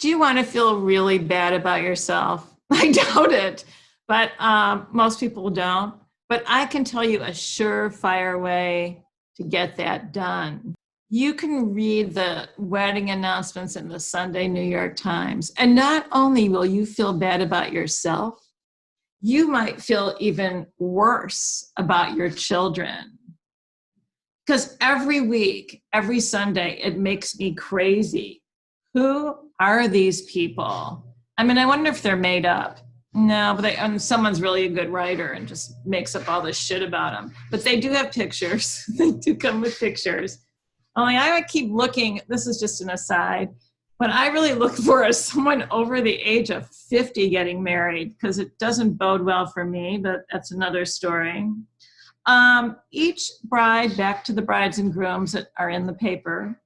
Do you want to feel really bad about yourself? I doubt it, but most people don't. But I can tell you a surefire way to get that done. You can read the wedding announcements in the Sunday New York Times, and not only will you feel bad about yourself, you might feel even worse about your children. Because every week, every Sunday, it makes me crazy. Who are these people? I mean, I wonder if they're made up. No, but someone's really a good writer and just makes up all this shit about them. But they do have pictures. They do come with pictures. Only I would keep looking, this is just an aside, what I really look for is someone over the age of 50 getting married, because it doesn't bode well for me, but that's another story. Each bride, back to the brides and grooms that are in the paper,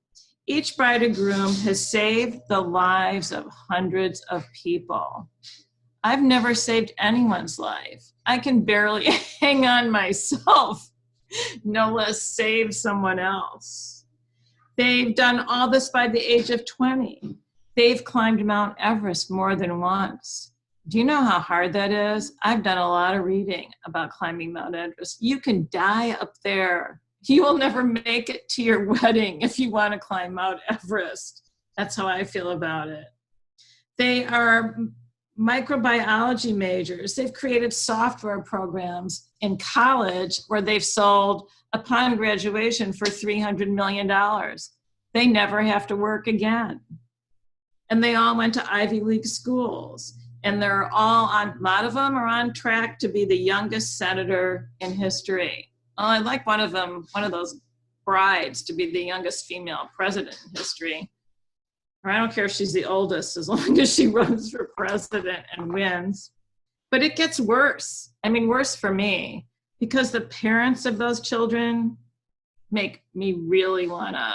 each bride and groom has saved the lives of hundreds of people. I've never saved anyone's life. I can barely hang on myself, no less save someone else. They've done all this by the age of 20. They've climbed Mount Everest more than once. Do you know how hard that is? I've done a lot of reading about climbing Mount Everest. You can die up there. You will never make it to your wedding if you want to climb Mount Everest. That's how I feel about it. They are microbiology majors. They've created software programs in college where they've sold upon graduation for $300 million. They never have to work again. And they all went to Ivy League schools. And they're all on, a lot of them are on track to be the youngest senator in history. Oh, I like one of them, one of those brides, to be the youngest female president in history. Or I don't care if she's the oldest, as long as she runs for president and wins. But it gets worse. I mean, worse for me, because the parents of those children make me really want to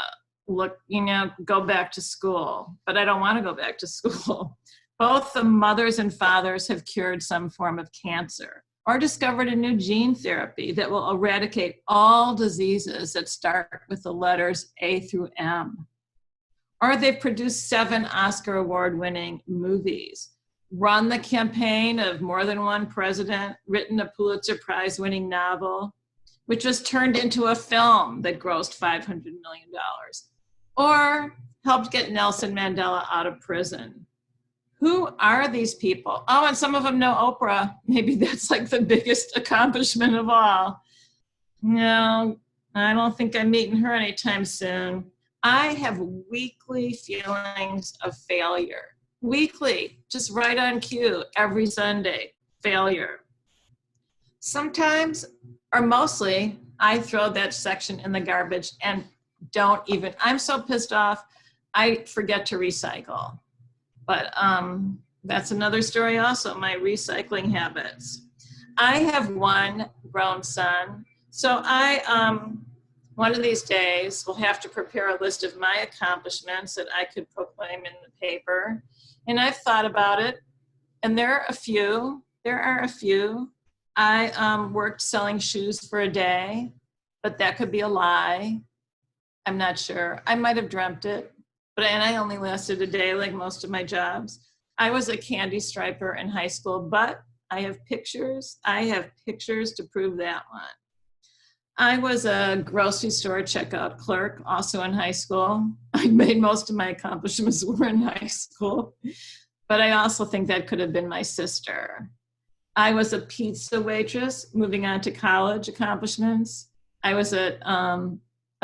go back to school. But I don't want to go back to school. Both the mothers and fathers have cured some form of cancer or discovered a new gene therapy that will eradicate all diseases that start with the letters A through M. Or they've produced 7 Oscar award-winning movies, run the campaign of more than one president, written a Pulitzer Prize-winning novel, which was turned into a film that grossed $500 million, or helped get Nelson Mandela out of prison. Who are these people? Oh, and some of them know Oprah. Maybe that's like the biggest accomplishment of all. No, I don't think I'm meeting her anytime soon. I have weekly feelings of failure. Weekly, just right on cue, every Sunday, failure. Sometimes, or mostly, I throw that section in the garbage and I'm so pissed off, I forget to recycle. But that's another story also, my recycling habits. I have one grown son, so one of these days will have to prepare a list of my accomplishments that I could proclaim in the paper. And I've thought about it, and there are a few. I worked selling shoes for a day, but that could be a lie. I'm not sure. I might have dreamt it. And I only lasted a day like most of my jobs. I was a candy striper in high school, but I have pictures. To prove that one. I was a grocery store checkout clerk, also in high school. I made most of my accomplishments were in high school, but I also think that could have been my sister. I was a pizza waitress, moving on to college accomplishments. I was a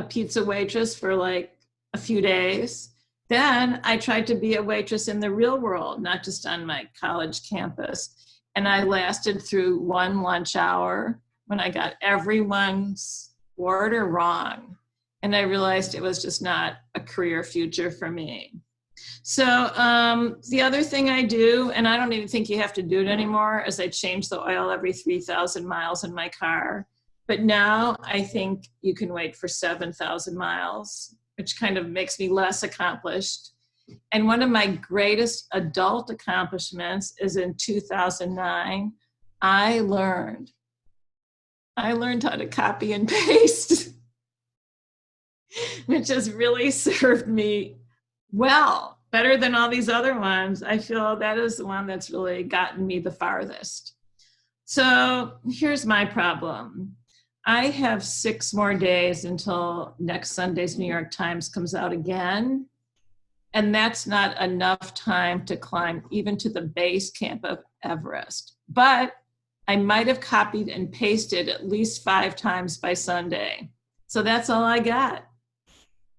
pizza waitress for like a few days. Then I tried to be a waitress in the real world, not just on my college campus. And I lasted through one lunch hour when I got everyone's order wrong. And I realized it was just not a career future for me. So the other thing I do, and I don't even think you have to do it anymore, is I change the oil every 3,000 miles in my car. But now I think you can wait for 7,000 miles, which kind of makes me less accomplished. And one of my greatest adult accomplishments is in 2009, I learned how to copy and paste, which has really served me well. better than all these other ones. I feel that is the one that's really gotten me the farthest. So here's my problem. I have 6 more days until next Sunday's New York Times comes out again. And that's not enough time to climb even to the base camp of Everest. But I might have copied and pasted at least 5 times by Sunday. So that's all I got.